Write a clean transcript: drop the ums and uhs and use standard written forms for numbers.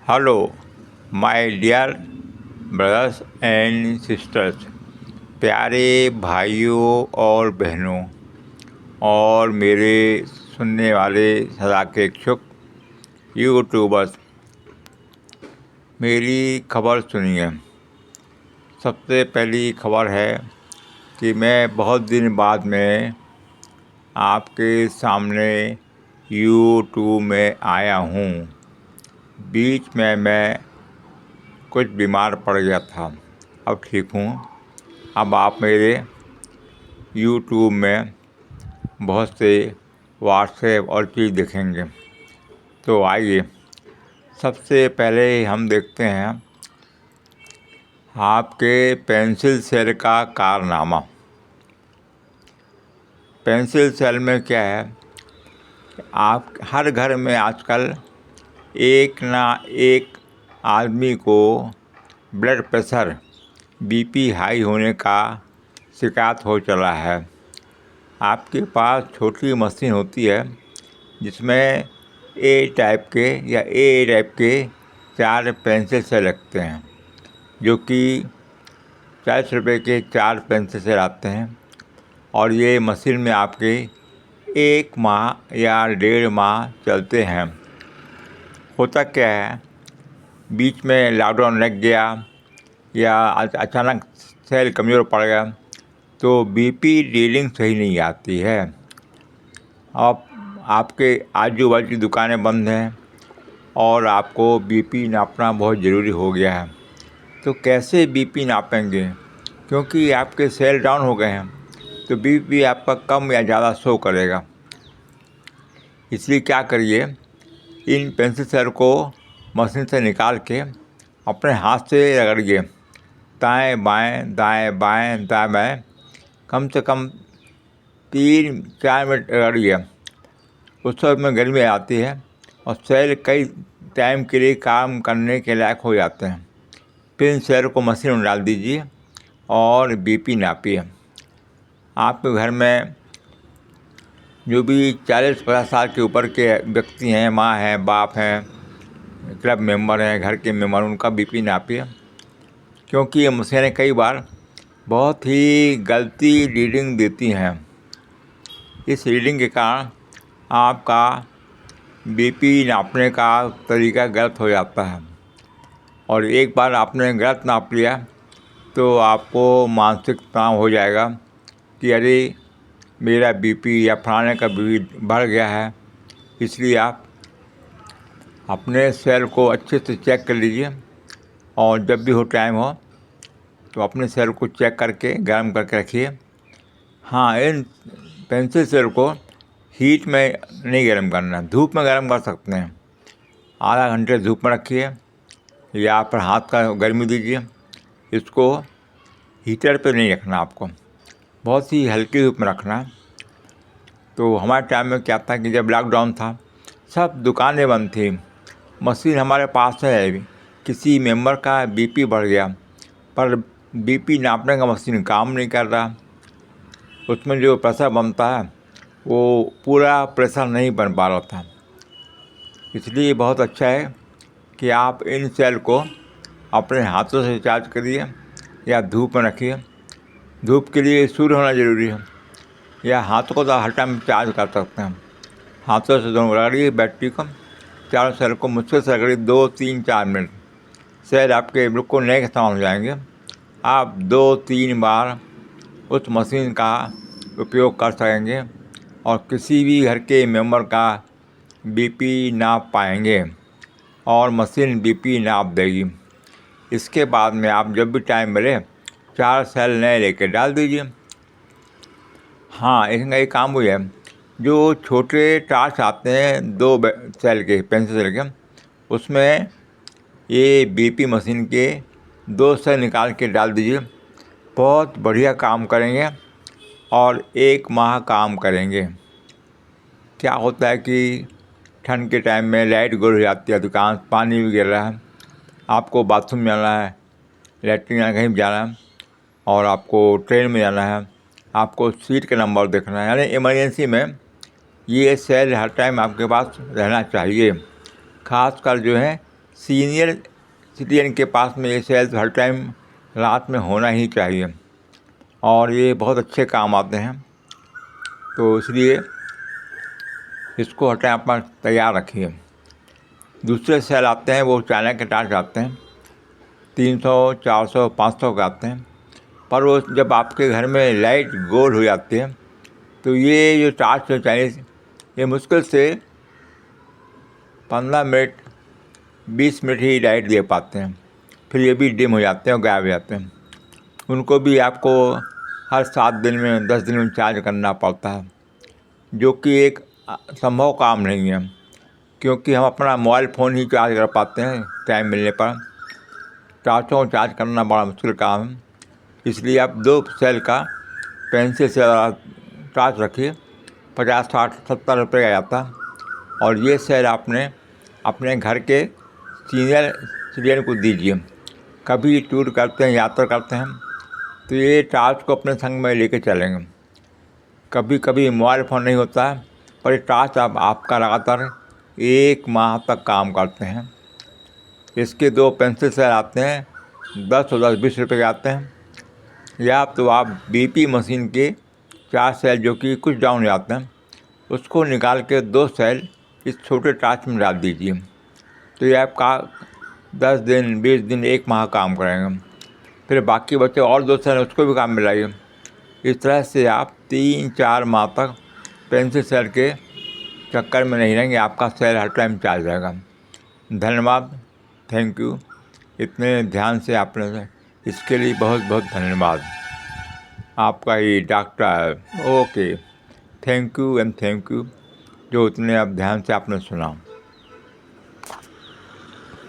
Hello my dear brothers and sisters, प्यारे भाइयों और बहनों और मेरे सुनने वाले सदा के इच्छुक यूट्यूबर्स, मेरी खबर सुनिए। सबसे पहली खबर है कि मैं बहुत दिन बाद में आपके सामने यूट्यूब में आया हूँ। बीच में मैं कुछ बीमार पड़ गया था, अब ठीक हूँ। अब आप मेरे यूट्यूब में बहुत से व्हाट्सएप और चीज़ देखेंगे। तो आइए सबसे पहले हम देखते हैं आपके पेंसिल सेल का कारनामा। पेंसिल सेल में क्या है, आप हर घर में आजकल एक ना एक आदमी को ब्लड प्रेशर बीपी हाई होने का शिकायत हो चला है। आपके पास छोटी मशीन होती है जिसमें ए टाइप के 4 पेंसिल से लगते हैं, जो कि 40 रुपये के 4 पेंसिल से आते हैं। और ये मशीन में आपके 1 माह या 1.5 माह चलते हैं। होता क्या है, बीच में लॉकडाउन लग गया या अचानक सेल कमज़ोर पड़ गया तो बीपी रीडिंग सही नहीं आती है। अब आपके आजू बाजू की दुकानें बंद हैं और आपको बीपी नापना बहुत ज़रूरी हो गया है। तो कैसे बीपी नापेंगे, क्योंकि आपके सेल डाउन हो गए हैं तो बीपी आपका कम या ज़्यादा शो करेगा। इसलिए क्या करिए, इन पेंसिल सेल को मशीन से निकाल के अपने हाथ से रगड़िए, दाएं बाएं दाएं बाएं दाएं बाएं, कम से कम 3-4 मिनट रगड़िए। उस समय में गर्मी आती है और सेल कई टाइम के लिए काम करने के लायक हो जाते हैं। फिर इन सेल को मशीन में डाल दीजिए और बीपी नापिए। आपके घर में जो भी 40-50 साल के ऊपर के व्यक्ति हैं, माँ हैं, बाप हैं, क्लब मेंबर हैं, घर के मेंबर, उनका बीपी नापिए, क्योंकि ये मशीनें कई बार बहुत ही गलती रीडिंग देती हैं। इस रीडिंग के कारण आपका बीपी नापने का तरीका गलत हो जाता है और एक बार आपने गलत नाप लिया तो आपको मानसिक तनाव हो जाएगा कि अरे मेरा बीपी या फलाने का बीपी बढ़ गया है। इसलिए आप अपने सेल को अच्छे से चेक कर लीजिए और जब भी हो टाइम हो तो अपने सेल को चेक करके गर्म करके रखिए। हाँ, इन पेंसिल सेल को हीट में नहीं गर्म करना, धूप में गर्म कर सकते हैं। आधा घंटे धूप में रखिए या फिर हाथ का गर्मी दीजिए। इसको हीटर पे नहीं रखना, आपको बहुत ही हल्की धूप में रखना है। तो हमारे टाइम में क्या था कि जब लॉकडाउन था, सब दुकानें बंद थी, मशीन हमारे पास है, किसी मेंबर का बीपी बढ़ गया पर बीपी नापने का मशीन काम नहीं कर रहा। उसमें जो प्रेशर बनता है वो पूरा प्रेशर नहीं बन पा रहा था। इसलिए बहुत अच्छा है कि आप इन सेल को अपने हाथों से चार्ज करिए या धूप में रखिए। धूप के लिए सूर्य होना ज़रूरी है, या हाथों को तो हर टाइम चार्ज कर सकते हैं। हाथों से दोनों रगड़िए बैटरी को, चारों सेल को मुश्किल से रगड़िए 2-3-4 मिनट। सेल आपके बिल्कुल नए के समान हो जाएंगे। आप 2-3 बार उस मशीन का उपयोग कर सकेंगे और किसी भी घर के मेंबर का बीपी नाप पाएंगे और मशीन बीपी नाप देगी। इसके बाद में आप जब भी टाइम मिले 4 सेल नए लेके डाल दीजिए। हाँ, इसका एक काम हुई है, जो छोटे टार्च आते हैं 2 सेल के, पेंसिल सेल के, उसमें ये बीपी मशीन के 2 सेल निकाल के डाल दीजिए। बहुत बढ़िया काम करेंगे और 1 माह काम करेंगे। क्या होता है कि ठंड के टाइम में लाइट गोल हो जाती है, दुकान पानी भी गिर रहा है, आपको बाथरूम जाना है, लेटरिन या कहीं भी जाना है और आपको ट्रेन में जाना है, आपको सीट का नंबर देखना है, यानी इमरजेंसी में ये सेल हर टाइम आपके पास रहना चाहिए। खासकर जो है सीनियर सिटीजन के पास में ये सेल हर टाइम रात में होना ही चाहिए और ये बहुत अच्छे काम आते हैं। तो इसलिए इसको हर टाइम अपना तैयार रखिए। दूसरे सेल आते हैं वो चाइना के टार्च आते हैं, 300, 400, 500 के आते हैं। पर वो जब आपके घर में लाइट गोल हो जाती है तो ये जो टार्च है चाइनीज़, ये मुश्किल से 15 मिनट 20 मिनट ही लाइट दे पाते हैं, फिर ये भी डिम हो जाते हैं और गायब हो जाते हैं। उनको भी आपको हर 7 दिन में 10 दिन में चार्ज करना पड़ता है, जो कि एक संभव काम नहीं है, क्योंकि हम अपना मोबाइल फ़ोन ही चार्ज कर पाते हैं टाइम मिलने पर। टार्चों को चार्ज करना बड़ा मुश्किल काम है। इसलिए आप 2 सेल का पेंसिल से टार्च रखिए, 50, 60, 70 रुपये का आता है। और ये सेल आपने अपने घर के सीनियर सिटीजन को दीजिए। कभी टूर करते हैं, यात्रा करते हैं तो ये टार्च को अपने संग में लेके चलेंगे। कभी कभी मोबाइल फ़ोन नहीं होता है, पर ये टार्च आपका लगातार 1 माह तक काम करते हैं। इसके 2 पेंसिल सेल आते हैं, 10 और 10, 20 रुपये के आते हैं। या तो आप बीपी मशीन के 4 सेल जो कि कुछ डाउन हो जाते हैं, उसको निकाल के 2 सेल इस छोटे टार्च में डाल दीजिए। तो ये आपका 10 दिन, 20 दिन, 1 माह काम करेंगे। फिर बाकी बचे और 2 सेल, उसको भी काम में लाइए। इस तरह से आप 3-4 माह तक पेंसिल सेल के चक्कर में नहीं रहेंगे, आपका सेल हर टाइम चार्ज रहेगा। धन्यवाद, थैंक यू। इतने ध्यान से आपने, इसके लिए बहुत बहुत धन्यवाद। आपका ही doctor. Okay, thank you and thank you, जो इतने अब ध्यान से आपने सुना।